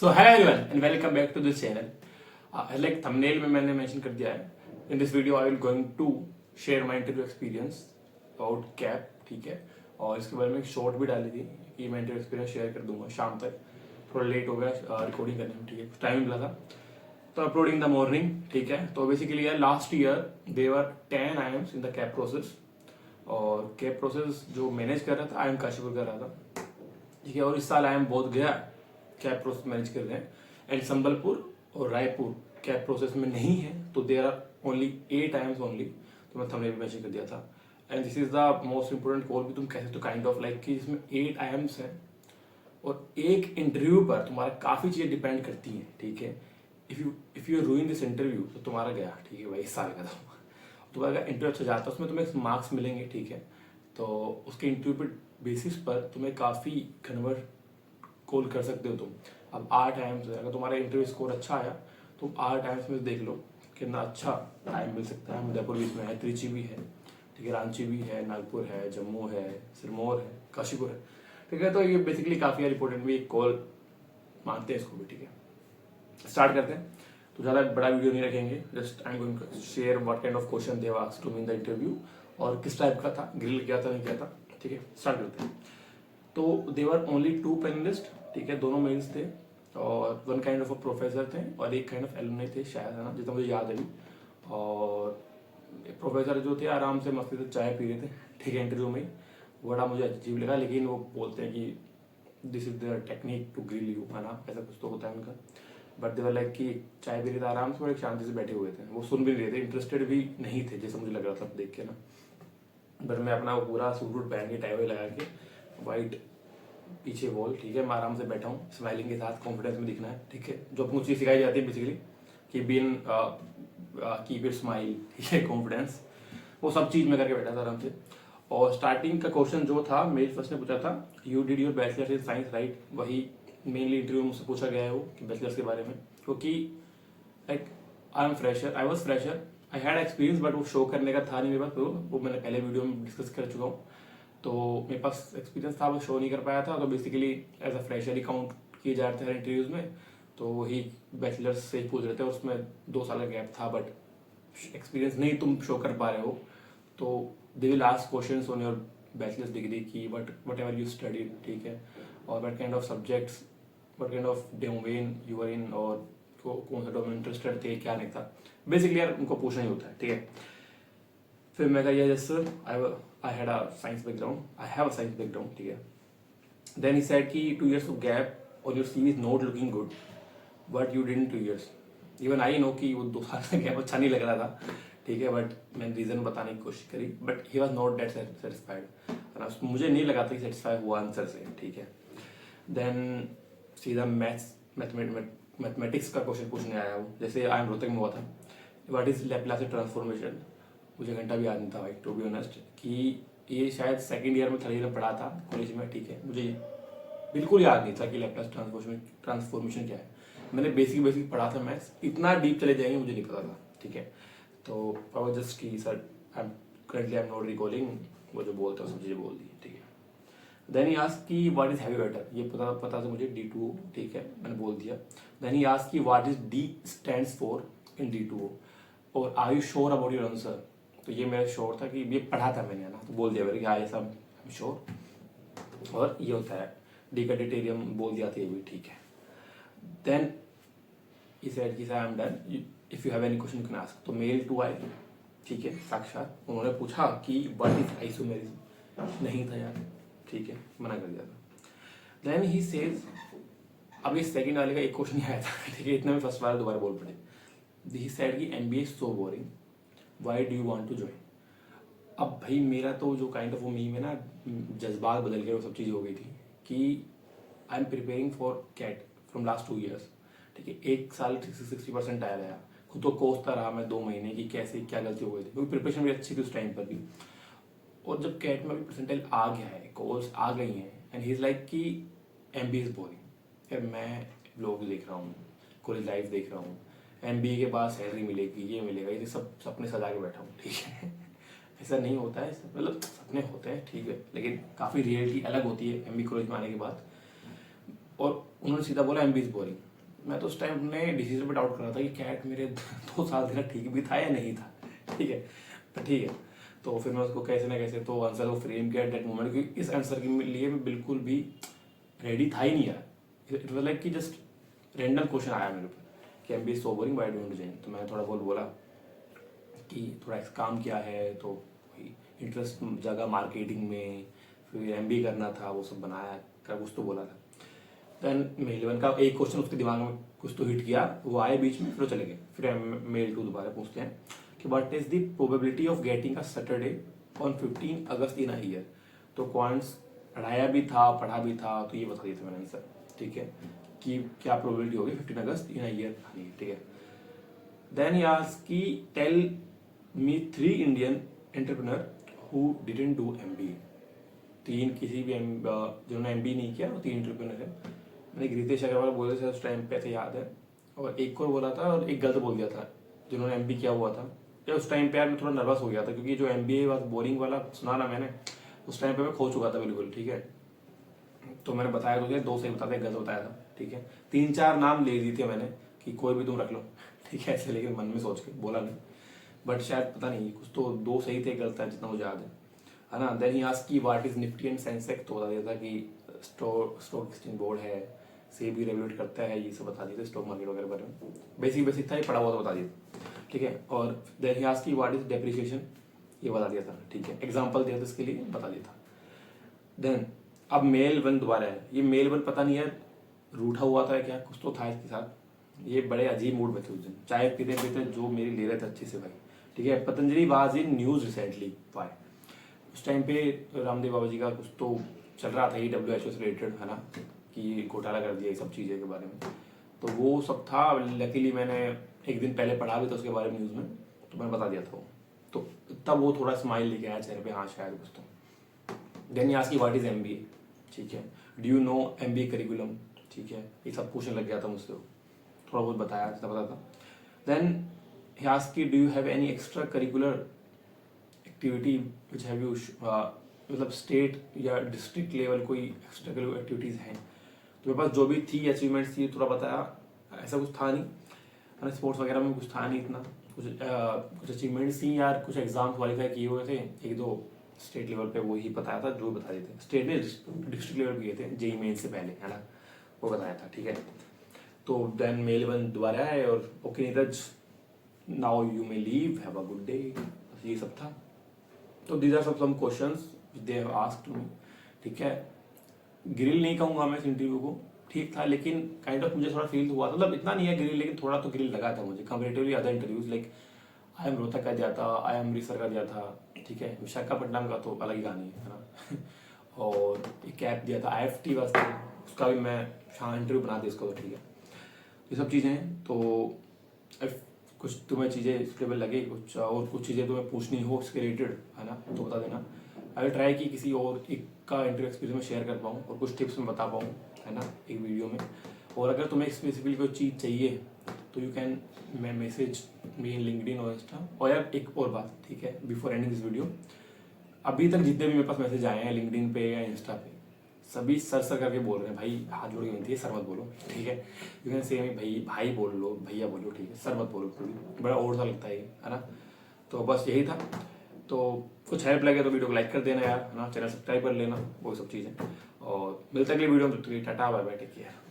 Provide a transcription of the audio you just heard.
So hello everyone and welcome back to this channel. Like thumbnail में मैंने mention कर दिया है, in this video I will going to share my interview experience about CAP, ठीक है। और इसके बारे में एक शॉर्ट भी डाली थी कि मैं इंटरव्यू एक्सपीरियंस शेयर कर दूंगा शाम तक। थोड़ा लेट हो गया रिकॉर्डिंग करने में, ठीक है, टाइम मिला था तो अपलोडिंग द मॉर्निंग, ठीक है। तो बेसिकली यार last year there were 10 IIMs in the CAP process, और कैप प्रोसेस जो मैनेज कर रहा था IIM काशीपुर कर रहा था, ठीक है। और इस साल IIM बोध गया कैप प्रोसेस मैनेज कर रहे हैं, एंड संबलपुर और रायपुर कैप प्रोसेस में नहीं है, तो there are only 8 IIMs only. तो मैं थंबनेल में मेंशन कर दिया था, and this is the most important call भी तुम कह सकते हो, काइंड ऑफ लाइक कि इसमें 8 IIMs हैं और एक इंटरव्यू पर तुम्हारा काफी चीजें डिपेंड करती हैं, ठीक है। इफ यू रूइन दिस इंटरव्यू तो तुम्हारा गया, ठीक है भाई, इस साल का था। तुम्हारा इंटरव्यू अच्छा जाता है, उसमें तुम्हें मार्क्स मिलेंगे, ठीक है। तो उसके इंटरव्यू पर बेसिस पर तुम्हें काफी कन्वर्ट कॉल कर सकते हो तुम। अब 8 IIMs है, अगर तुम्हारा इंटरव्यू स्कोर अच्छा आया तो 8 IIMs में देख लो कितना अच्छा टाइम मिल सकता है। उदयपुर भी इसमें है, त्रिची भी है, ठीक है, रांची भी है, नागपुर है, जम्मू है, सिरमौर है, काशीपुर है, ठीक है। तो ये बेसिकली काफी इंपॉर्टेंट भी एक कॉल मानते हैं इसको भी, ठीक है। स्टार्ट करते हैं, तो ज़्यादा बड़ा वीडियो नहीं रखेंगे, just I am going to share what kind of question they asked to me in the interview, और किस टाइप का था, ग्रिल किया था नहीं किया था, ठीक है। स्टार्ट करते हैं। तो देवर ओनली 2 पैनलिस्ट, ठीक है, दोनों मेल्स थे, और वन काइंड ऑफ प्रोफेसर थे और एक काइंड ऑफ एलुमनी थे शायद, है ना, जितना मुझे याद है अभी। और प्रोफेसर जो थे आराम से मस्ती से चाय पी रहे थे, ठीक है, इंटरव्यू में ही। बड़ा मुझे अजीब लगा, लेकिन वो बोलते हैं कि this is the technique to grill you, है ना, ऐसा कुछ तो होता है उनका। बट देवर लाइक कि चाय पी रहे थे आराम से और एक शांति से बैठे हुए थे, वो सुन भी नहीं रहे थे, इंटरेस्टेड भी नहीं थे जैसे मुझे लग रहा था देख के ना। बट मैं अपना वो पूरा सूट वूट पहन के टाई वाई लगा के वाइट पीछे वॉल, ठीक है, मैं आराम से बैठा हूँ स्माइलिंग के साथ, कॉन्फिडेंस में दिखना है, ठीक है, जो अपनी चीज सिखाई जाती है बेसिकली कि बीन कीप इट स्माइल, ठीक है, कॉन्फिडेंस, वो सब चीज मैं करके बैठा था आराम से। और स्टार्टिंग का क्वेश्चन जो था मेल फर्स्ट ने पूछा था, you did your bachelors in science right, वही मेनली इंटरव्यू में मुझसे पूछा गया है वो कि बैचलर्स के बारे में, क्योंकि like I am fresher, I was fresher, I had experience, but वो शो करने का था नहीं मेरे पास, वो मैंने पहले वीडियो में डिस्कस कर चुका हूँ। तो मेरे पास एक्सपीरियंस था, वो शो नहीं कर पाया था, तो बेसिकली एज अ फ्रेशर ही काउंट किए जा रहे थे इंटरव्यूज में। तो वही बैचलर्स से ही पूछ रहे थे, और उसमें 2 साल का गैप था, बट एक्सपीरियंस नहीं तुम शो कर पा रहे हो, तो they will ask questions on your bachelors degree की वट एवर यू स्टडी, ठीक है, और what kind of subjects, what kind of domain you are in, और कौन सा डोमेन इंटरेस्टेड थे, क्या नहीं था, बेसिकली यार उनको पूछना ही होता है, ठीक है। फिर मैं कहा yes sir, I had a science background, I have a science background, ठीक है। देन ही सेड कि 2 years ऑफ गैप और your CV is not looking good, but you didn't 2 years। Even I know कि वो 2 साल का गैप अच्छा नहीं लग रहा था, ठीक है, बट मैंने रीजन बताने की कोशिश करी, but he was not that satisfied, मुझे नहीं लगा था कि सेटिस्फाई हुआ आंसर से, ठीक है। देन सीधा मैथमेटिक्स का क्वेश्चन पूछने आया वो, जैसे आई एम रोहतक में हुआ था, व्हाट इज लैप्लासियन ट्रांसफॉर्मेशन, मुझे घंटा भी याद नहीं था भाई, टू बी ऑनेस्ट, कि ये शायद सेकंड ईयर में थर्ड ईयर में पढ़ा था कॉलेज में, ठीक है, मुझे बिल्कुल याद नहीं था कि लैप्लास ट्रांसफॉर्मेशन क्या है। मैंने बेसिक पढ़ा था मैथ्स, इतना डीप चले जाएंगे मुझे नहीं पता था, ठीक है। तो आई वाज जस्ट कि sir I am not recalling, वो जो बोलते हैं सब चीज़ें बोल दी, ठीक है। देन ही आस्क कि व्हाट इज हैवी वेटर, ये पता था मुझे D2O, ठीक है, मैंने बोल दिया। देन ही आस्क कि what is D stands for in D2O, और are you sure about your answer, तो ये मेरा श्योर था कि ये पढ़ा था मैंने, है ना, तो बोल दिया मैंने कि हाँ ये सब आई एम श्योर, और ये होता है डी का डिटेरियम बोल दिया था ये भी, ठीक है। देन he said कि I am done, if you have any question you can ask, तो मेल टू आई, ठीक है, साक्षात उन्होंने पूछा कि व्हाट इज आइसोमेरिज्म, नहीं था यार, ठीक है, मना कर दिया था। देन ही सेज, अब ये सेकंड वाले का एक क्वेश्चन ही आया था, ठीक है, इतना में फर्स्ट वाला दोबारा बोल पड़े। ही सेड कि MBA is so boring, why do you want to join. अब भाई मेरा तो जो काइंड ऑफ वो मीम है ना, जज्बात बदल गए, वो सब चीज़ हो गई थी कि I am preparing for CAT from last 2 years, ठीक है, 1 साल 60% आया रहा, खुद तो कोसता रहा मैं 2 महीने की कैसे क्या गलती हो गई थी, क्योंकि प्रिपरेशन मेरी अच्छी थी उस टाइम पर भी। और जब कैट में अभी परसेंटाइल आ गया है, कॉल्स आ गई हैं, एंड ही इज लाइक कि MBA इज बोरिंग। यार मैं ब्लॉग देख रहा हूँ, कॉलेज लाइफ देख रहा हूँ, MBA के बाद सैलरी मिलेगी, ये मिलेगा, ये सब सपने सजा के बैठा हूँ, ठीक है। ऐसा नहीं होता है, मतलब सपने होते हैं, ठीक है, लेकिन काफ़ी रियलिटी अलग होती है MBA कॉलेज में आने के बाद। और उन्होंने सीधा बोला MBA इज बोरिंग, मैं तो उस टाइम अपने डिसीजन पे डाउट कर रहा था कि कैट मेरे 2 साल देना ठीक भी था या नहीं था, ठीक है, तो ठीक है। तो फिर मैं उसको कैसे ना कैसे तो आंसर को फ्रेम किया एट दैट मोमेंट, क्योंकि इस आंसर के लिए मैं बिल्कुल भी रेडी था ही नहीं यार। इट वाज लाइक कि जस्ट रैंडम क्वेश्चन आया मेरे ऊपर कि MBA so boring why don't you join. तो मैंने थोड़ा बहुत बोला कि थोड़ा काम किया है, तो वही इंटरेस्ट जगह मार्केटिंग में, फिर एमबीए करना था, वो सब बनाया क्या कुछ तो बोला था। देन मेल 1 का एक क्वेश्चन उसके दिमाग में कुछ तो हिट किया, वो आए बीच में, फिर वो चले गए। फिर मेल 2 दोबारा पूछते हैं कि what is the probability of getting a Saturday on 15 August in a year. तो क्वांट्स पढ़ाया भी था, तो ये बता दिया था मैंने आंसर, ठीक है, कि क्या प्रोबेबिलिटी होगी 15 अगस्त इन अ ईयर, ठीक है। देन ही आस्क्ड कि tell me 3 Indian entrepreneur who didn't do MBA. 3 किसी भी जिन्होंने एमबीए नहीं किया वो 3 एंटरप्रेन्योर है। मैंने रितेश अग्रवाल बोले थे उस टाइम पे, ऐसे याद है, और एक और बोला था और एक गलत बोल दिया था जिन्होंने एमबीए किया हुआ था। या उस टाइम पे यार मैं थोड़ा नर्वस हो गया था, क्योंकि जो एमबीए वाला बोरिंग वाला सुना ना मैंने, उस टाइम पे मैं खो चुका था बिल्कुल, ठीक है। तो मैंने बताया तुझे 2 सही बताया, गलत बताया था, ठीक है। 3-4 नाम ले दिए थे मैंने कि कोई भी तुम रख लो, ठीक है, ऐसे, लेकिन मन में सोच के बोला नहीं, बट शायद पता नहीं कुछ तो 2 सही थे, गलत है जितना मुझे याद है ना। देन ही आस्क्ड कि what is Nifty and Sensex, तो बता दिया था कि स्टॉक एक्सचेंज बोर्ड है, सेबी रेगुलेट करता है, ये सब बता दिए थे, स्टॉक मार्केट वगैरह बारे में बेसिक था, ये पढ़ा हुआ तो बता दिया, ठीक है। और देन ही आस्क्ड कि व्हाट इज डेप्रिसिएशन, ये बता दिया था, ठीक है, एग्जाम्पल दिया था इसके लिए, बता दिया था। देन अब मेल 1 दोबारा है। ये मेल 1 पता नहीं यार रूठा हुआ था क्या, कुछ तो था इसके साथ, ये बड़े अजीब मूड में थे उस दिन, चाय पीते पीते जो मेरी ले रहे थे अच्छे से भाई, ठीक है। Patanjali was in news recently, why, उस टाइम पे रामदेव बाबा जी का कुछ तो चल रहा था, ये WHO से रिलेटेड, है ना, कि घोटाला कर दिया ये सब चीज़ें के बारे में, तो वो सब था। लकीली मैंने एक दिन पहले पढ़ा भी था उसके बारे में न्यूज़ में, तो मैंने बता दिया था वो, तो तब वो थोड़ा स्माइल लेके आया चेहरे पे, हाँ शायद कुछ तो। देन ही आस्क्ड कि व्हाट इज एमबीए, ठीक है, do you know MBA curriculum, ठीक है, ये सब पूछने लग गया था मुझसे, थोड़ा बहुत बताया, जितना पता था। देन ही आस्क्ड कि do you have any extra curricular activity which have you, मतलब स्टेट या डिस्ट्रिक्ट लेवल कोई एक्स्ट्रा करिकुलर एक्टिविटीज़ हैं। तो मेरे पास जो भी थी अचीवमेंट्स थी थोड़ा बताया, ऐसा कुछ था नहीं, स्पोर्ट्स वगैरह में कुछ था नहीं इतना, कुछ अचीवमेंट्स थी यार, कुछ एग्जाम क्वालिफाई किए हुए थे, 1-2 स्टेट लेवल पे, वो ही बताया था, जो बता देते, स्टेट में डिस्ट्रिक्ट लेवल पे गए थे जेई मेन से पहले, है ना, वो बताया था, ठीक है। तो देन मेल 1 दोबारा है और okay Neeraj now you may leave, have a good day, ये सब था। तो these are some questions they have asked me, ठीक है। ग्रिल नहीं कहूँगा मैं इस इंटरव्यू को, ठीक था, लेकिन काइंड ऑफ मुझे थोड़ा फील हुआ था, मतलब इतना नहीं है ग्रिल, लेकिन थोड़ा तो ग्रिल लगा था मुझे comparatively other interviews, like I am Rohtak का दिया था, आई एम अमृतसर का दिया था, ठीक है, विशाखापट्टनम का तो अलग ही कहानी है ना और एक कैप दिया था IFT वास्ते, उसका भी मैं हाँ इंटरव्यू बना दिया उसका, तो ठीक है। ये सब चीज़ें हैं, तो कुछ तुम्हें चीज़ें सुटेबल लगे, कुछ और कुछ चीज़ें तुम्हें पूछनी हो इसके रिलेटेड, है ना, तो बता देना। आई ट्राई कि किसी और एक का इंटरव्यू एक्सपीरियंस में शेयर कर पाऊँ और कुछ टिप्स में बता पाऊँ, है ना, एक वीडियो में। और अगर तुम्हें स्पेसिफिकली कोई चीज़ चाहिए तो you can message me in LinkedIn और इंस्टा। और यार एक और बात, ठीक है, बिफोर एंडिंग दिस वीडियो, अभी तक जितने भी मेरे पास मैसेज आए हैं लिंक्डइन पे या इंस्टा पे, सभी सर करके बोल रहे हैं, भाई हाथ जोड़ के विनती है, सर मत बोलो, ठीक है, यू कैन से भाई बोल लो, भैया बोलो, ठीक है, सर मत बोलो, कभी बड़ा और सा लगता है ना। तो बस यही था, तो कुछ हेल्प लगे तो वीडियो को लाइक कर देना यार, है ना, चैनल सब्सक्राइब कर लेना, वो सब चीज़ें, और मिलता है अगली वीडियो में, tata bye bye, take care.